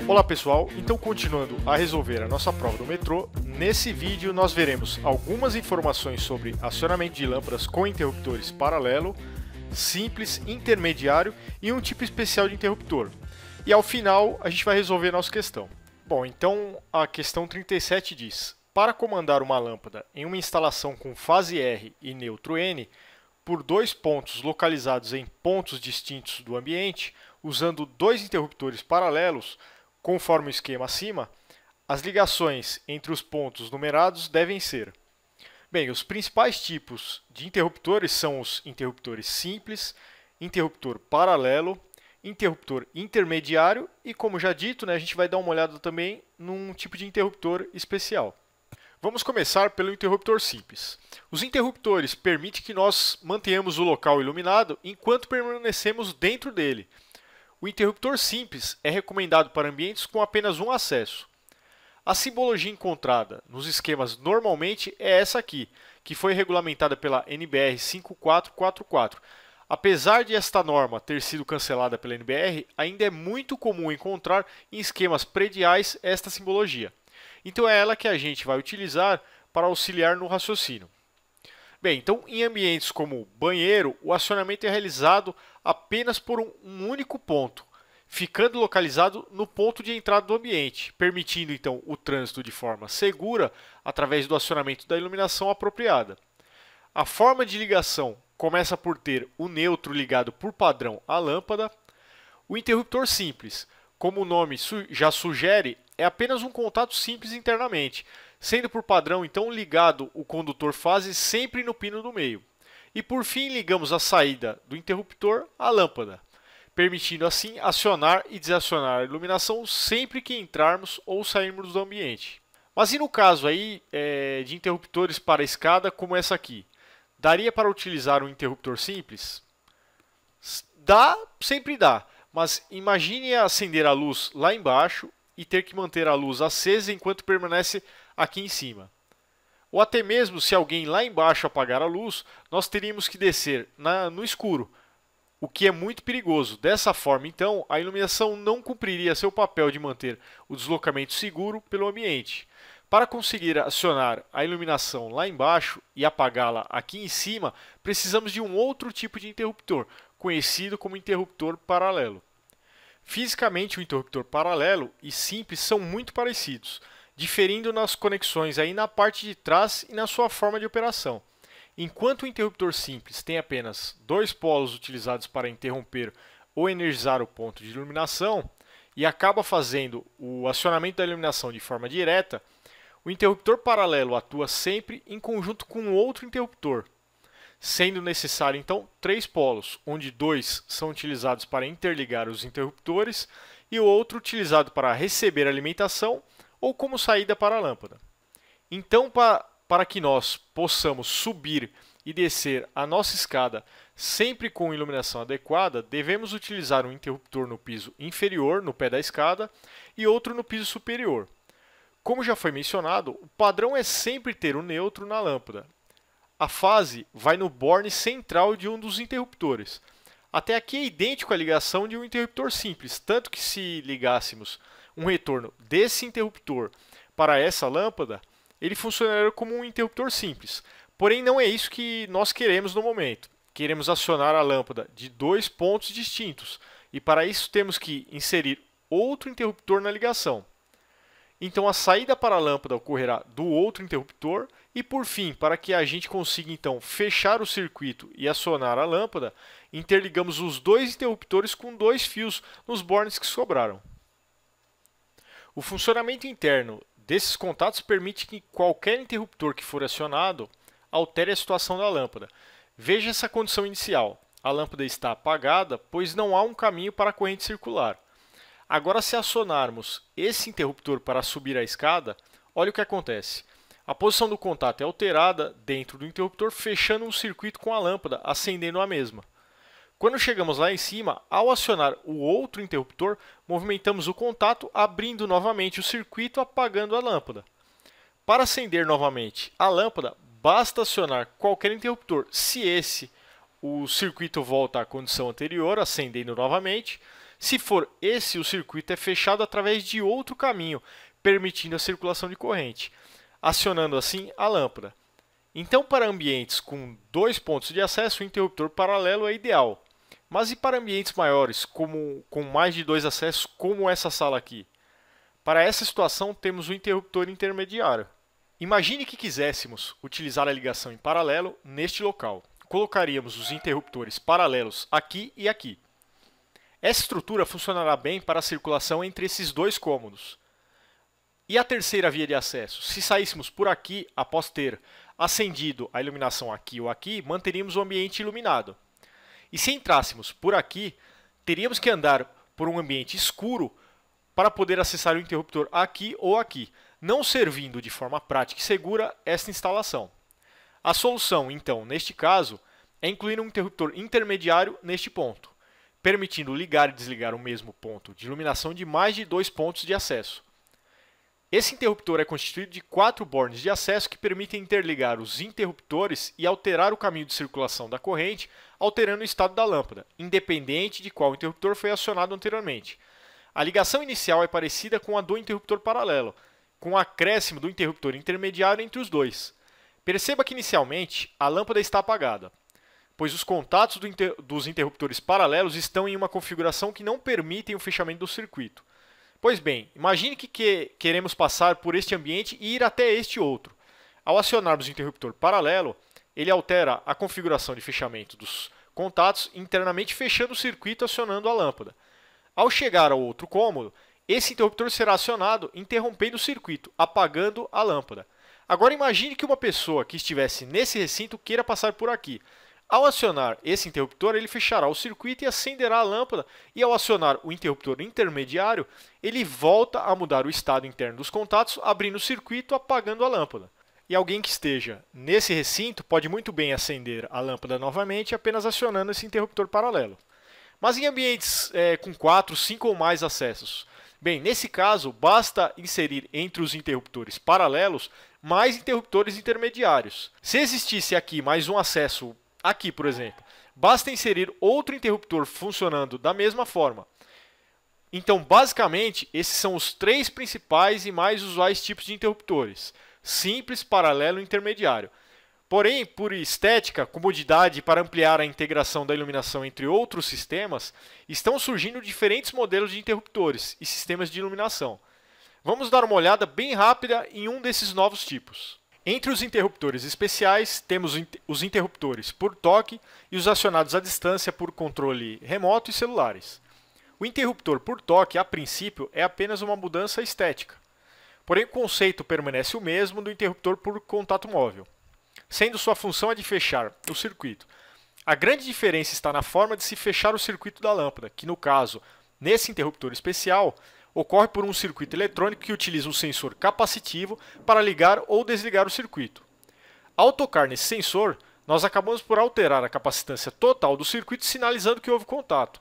Olá pessoal, então continuando a resolver a nossa prova do metrô, nesse vídeo nós veremos algumas informações sobre acionamento de lâmpadas com interruptores paralelo, simples, intermediário e um tipo especial de interruptor. E ao final a gente vai resolver a nossa questão. Bom, então a questão 37 diz: para comandar uma lâmpada em uma instalação com fase R e neutro N, por dois pontos localizados em pontos distintos do ambiente, usando dois interruptores paralelos, conforme o esquema acima, as ligações entre os pontos numerados devem ser. Bem, os principais tipos de interruptores são os interruptores simples, interruptor paralelo, interruptor intermediário e, como já dito, a gente vai dar uma olhada também num tipo de interruptor especial. Vamos começar pelo interruptor simples. Os interruptores permitem que nós mantenhamos o local iluminado enquanto permanecemos dentro dele. O interruptor simples é recomendado para ambientes com apenas um acesso. A simbologia encontrada nos esquemas normalmente é essa aqui, que foi regulamentada pela NBR 5444. Apesar de esta norma ter sido cancelada pela NBR, ainda é muito comum encontrar em esquemas prediais esta simbologia. Então é ela que a gente vai utilizar para auxiliar no raciocínio. Bem, então em ambientes como banheiro, o acionamento é realizado apenas por um único ponto, ficando localizado no ponto de entrada do ambiente, permitindo então o trânsito de forma segura através do acionamento da iluminação apropriada. A forma de ligação começa por ter o neutro ligado por padrão à lâmpada. O interruptor simples, como o nome já sugere, é apenas um contato simples internamente, sendo por padrão então ligado o condutor fase sempre no pino do meio. E por fim ligamos a saída do interruptor à lâmpada, permitindo assim acionar e desacionar a iluminação sempre que entrarmos ou sairmos do ambiente. Mas e no caso aí de interruptores para escada como essa aqui? Daria para utilizar um interruptor simples? Dá, sempre dá, mas imagine acender a luz lá embaixo e ter que manter a luz acesa enquanto permanece aqui em cima. Ou até mesmo se alguém lá embaixo apagar a luz, nós teríamos que descer no escuro, o que é muito perigoso. Dessa forma, então, a iluminação não cumpriria seu papel de manter o deslocamento seguro pelo ambiente. Para conseguir acionar a iluminação lá embaixo e apagá-la aqui em cima, precisamos de um outro tipo de interruptor, conhecido como interruptor paralelo. Fisicamente, o interruptor paralelo e simples são muito parecidos, diferindo nas conexões aí na parte de trás e na sua forma de operação. Enquanto o interruptor simples tem apenas dois polos utilizados para interromper ou energizar o ponto de iluminação e acaba fazendo o acionamento da iluminação de forma direta, o interruptor paralelo atua sempre em conjunto com outro interruptor, sendo necessário então três polos, onde dois são utilizados para interligar os interruptores e o outro utilizado para receber alimentação ou como saída para a lâmpada. Então, para que nós possamos subir e descer a nossa escada sempre com iluminação adequada, devemos utilizar um interruptor no piso inferior, no pé da escada, e outro no piso superior. Como já foi mencionado, o padrão é sempre ter o neutro na lâmpada. A fase vai no borne central de um dos interruptores. Até aqui é idêntico à ligação de um interruptor simples, tanto que se ligássemos um retorno desse interruptor para essa lâmpada, ele funcionaria como um interruptor simples. Porém, não é isso que nós queremos no momento. Queremos acionar a lâmpada de dois pontos distintos e para isso temos que inserir outro interruptor na ligação. Então a saída para a lâmpada ocorrerá do outro interruptor e por fim, para que a gente consiga então fechar o circuito e acionar a lâmpada, interligamos os dois interruptores com dois fios nos bornes que sobraram. O funcionamento interno desses contatos permite que qualquer interruptor que for acionado altere a situação da lâmpada. Veja essa condição inicial. A lâmpada está apagada, pois não há um caminho para a corrente circular. Agora, se acionarmos esse interruptor para subir a escada, olha o que acontece. A posição do contato é alterada dentro do interruptor, fechando um circuito com a lâmpada, acendendo a mesma. Quando chegamos lá em cima, ao acionar o outro interruptor, movimentamos o contato, abrindo novamente o circuito, apagando a lâmpada. Para acender novamente a lâmpada, basta acionar qualquer interruptor. Se o circuito volta à condição anterior, acendendo novamente. Se for esse, o circuito é fechado através de outro caminho, permitindo a circulação de corrente, acionando assim a lâmpada. Então, para ambientes com 2 pontos de acesso, o interruptor paralelo é ideal. Mas e para ambientes maiores, com mais de 2 acessos, como essa sala aqui? Para essa situação, temos o interruptor intermediário. Imagine que quiséssemos utilizar a ligação em paralelo neste local. Colocaríamos os interruptores paralelos aqui e aqui. Essa estrutura funcionará bem para a circulação entre esses 2 cômodos. E a terceira via de acesso? Se saíssemos por aqui, após ter acendido a iluminação aqui ou aqui, manteríamos o ambiente iluminado. E se entrássemos por aqui, teríamos que andar por um ambiente escuro para poder acessar o interruptor aqui ou aqui, não servindo de forma prática e segura esta instalação. A solução, então, neste caso, é incluir um interruptor intermediário neste ponto, permitindo ligar e desligar o mesmo ponto de iluminação de mais de 2 pontos de acesso. Esse interruptor é constituído de 4 bornes de acesso que permitem interligar os interruptores e alterar o caminho de circulação da corrente, alterando o estado da lâmpada, independente de qual interruptor foi acionado anteriormente. A ligação inicial é parecida com a do interruptor paralelo, com o acréscimo do interruptor intermediário entre os dois. Perceba que inicialmente a lâmpada está apagada, pois os contatos dos interruptores paralelos estão em uma configuração que não permitem o fechamento do circuito. Pois bem, imagine que queremos passar por este ambiente e ir até este outro. Ao acionarmos o interruptor paralelo, ele altera a configuração de fechamento dos contatos, internamente fechando o circuito e acionando a lâmpada. Ao chegar ao outro cômodo, esse interruptor será acionado, interrompendo o circuito, apagando a lâmpada. Agora imagine que uma pessoa que estivesse nesse recinto queira passar por aqui. Ao acionar esse interruptor, ele fechará o circuito e acenderá a lâmpada, e ao acionar o interruptor intermediário, ele volta a mudar o estado interno dos contatos, abrindo o circuito, apagando a lâmpada. E alguém que esteja nesse recinto pode muito bem acender a lâmpada novamente, apenas acionando esse interruptor paralelo. Mas em ambientes com 4, 5 ou mais acessos? Bem, nesse caso, basta inserir entre os interruptores paralelos mais interruptores intermediários. Se existisse aqui mais um acesso, aqui por exemplo, basta inserir outro interruptor funcionando da mesma forma. Então, basicamente, esses são os 3 principais e mais usuais tipos de interruptores: simples, paralelo e intermediário. Porém, por estética, comodidade e para ampliar a integração da iluminação entre outros sistemas, estão surgindo diferentes modelos de interruptores e sistemas de iluminação. Vamos dar uma olhada bem rápida em um desses novos tipos. Entre os interruptores especiais, temos os interruptores por toque e os acionados à distância por controle remoto e celulares. O interruptor por toque, a princípio, é apenas uma mudança estética. Porém, o conceito permanece o mesmo do interruptor por contato móvel, sendo sua função a de fechar o circuito. A grande diferença está na forma de se fechar o circuito da lâmpada, que no caso, nesse interruptor especial, ocorre por um circuito eletrônico que utiliza um sensor capacitivo para ligar ou desligar o circuito. Ao tocar nesse sensor, nós acabamos por alterar a capacitância total do circuito, sinalizando que houve contato,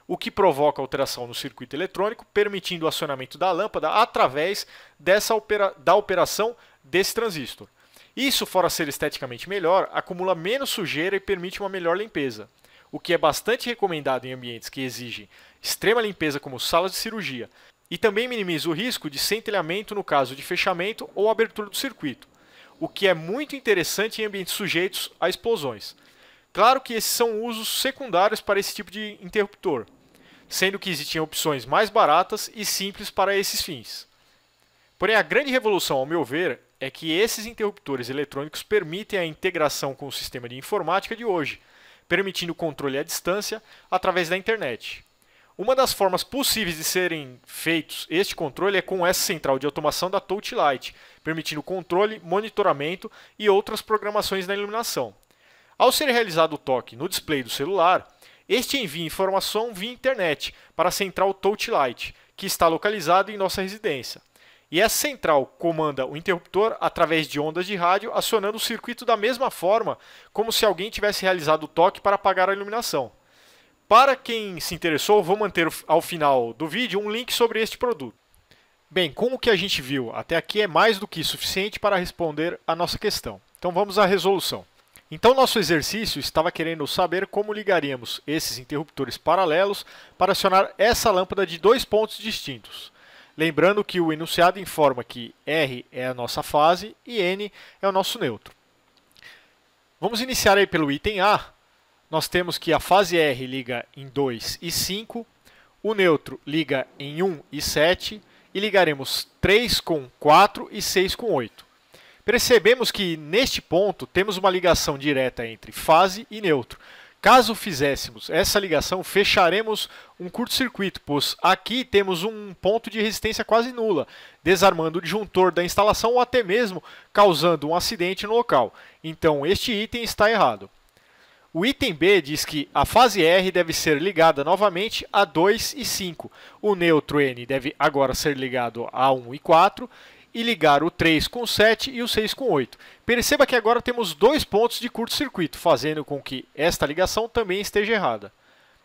o que provoca alteração no circuito eletrônico, permitindo o acionamento da lâmpada através da operação desse transistor. Isso, fora ser esteticamente melhor, acumula menos sujeira e permite uma melhor limpeza, o que é bastante recomendado em ambientes que exigem extrema limpeza, como salas de cirurgia, e também minimiza o risco de centelhamento no caso de fechamento ou abertura do circuito, o que é muito interessante em ambientes sujeitos a explosões. Claro que esses são usos secundários para esse tipo de interruptor, sendo que existiam opções mais baratas e simples para esses fins. Porém, a grande revolução, ao meu ver, é que esses interruptores eletrônicos permitem a integração com o sistema de informática de hoje, permitindo o controle à distância através da internet. Uma das formas possíveis de serem feitos este controle é com essa central de automação da Touch Light, permitindo controle, monitoramento e outras programações na iluminação. Ao ser realizado o toque no display do celular, este envia informação via internet para a central Touch Light, que está localizada em nossa residência. E essa central comanda o interruptor através de ondas de rádio, acionando o circuito da mesma forma como se alguém tivesse realizado o toque para apagar a iluminação. Para quem se interessou, vou manter ao final do vídeo um link sobre este produto. Bem, com o que a gente viu até aqui é mais do que suficiente para responder a nossa questão. Então vamos à resolução. Então nosso exercício estava querendo saber como ligaríamos esses interruptores paralelos para acionar essa lâmpada de dois pontos distintos. Lembrando que o enunciado informa que R é a nossa fase e N é o nosso neutro. Vamos iniciar aí pelo item A. Nós temos que a fase R liga em 2 e 5, o neutro liga em 1 e 7, e ligaremos 3 com 4 e 6 com 8. Percebemos que neste ponto temos uma ligação direta entre fase e neutro. Caso fizéssemos essa ligação, fecharemos um curto-circuito, pois aqui temos um ponto de resistência quase nula, desarmando o disjuntor da instalação ou até mesmo causando um acidente no local. Então este item está errado. O item B diz que a fase R deve ser ligada novamente a 2 e 5. O neutro N deve agora ser ligado a 1 e 4 e ligar o 3 com 7 e o 6 com 8. Perceba que agora temos dois pontos de curto-circuito, fazendo com que esta ligação também esteja errada.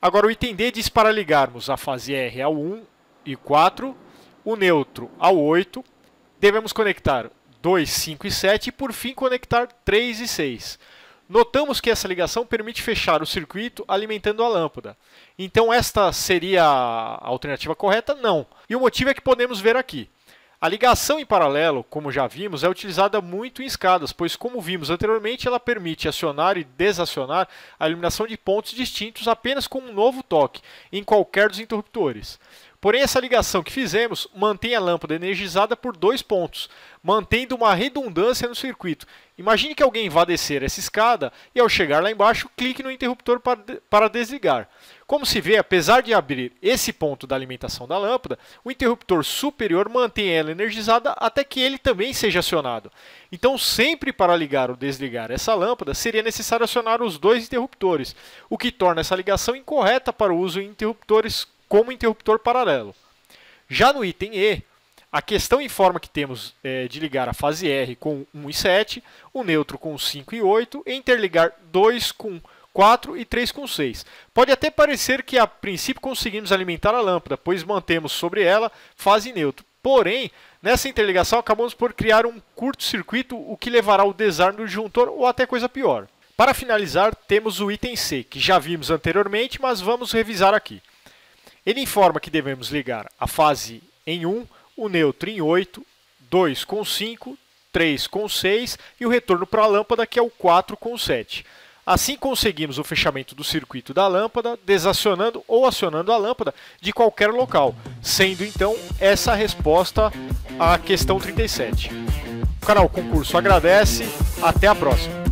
Agora o item D diz para ligarmos a fase R ao 1 e 4, o neutro ao 8, devemos conectar 2, 5 e 7 e por fim conectar 3 e 6. Notamos que essa ligação permite fechar o circuito alimentando a lâmpada. Então esta seria a alternativa correta? Não. E o motivo é que podemos ver aqui. A ligação em paralelo, como já vimos, é utilizada muito em escadas, pois como vimos anteriormente, ela permite acionar e desacionar a iluminação de pontos distintos apenas com um novo toque, em qualquer dos interruptores. Porém, essa ligação que fizemos mantém a lâmpada energizada por dois pontos, mantendo uma redundância no circuito. Imagine que alguém vá descer essa escada e, ao chegar lá embaixo, clique no interruptor para desligar. Como se vê, apesar de abrir esse ponto da alimentação da lâmpada, o interruptor superior mantém ela energizada até que ele também seja acionado. Então, sempre para ligar ou desligar essa lâmpada, seria necessário acionar os dois interruptores, o que torna essa ligação incorreta para o uso em interruptores como interruptor paralelo. Já no item E, a questão informa que temos de ligar a fase R com 1 e 7, o neutro com 5 e 8 e interligar 2 com 4 e 3 com 6. Pode até parecer que a princípio conseguimos alimentar a lâmpada, pois mantemos sobre ela fase neutro. Porém, nessa interligação acabamos por criar um curto-circuito, o que levará ao desarme do disjuntor ou até coisa pior. Para finalizar, temos o item C, que já vimos anteriormente, mas vamos revisar aqui. Ele informa que devemos ligar a fase em 1, o neutro em 8, 2 com 5, 3 com 6 e o retorno para a lâmpada, que é o 4 com 7. Assim conseguimos o fechamento do circuito da lâmpada, desacionando ou acionando a lâmpada de qualquer local, sendo então essa a resposta à questão 37. O canal Concurso agradece, até a próxima!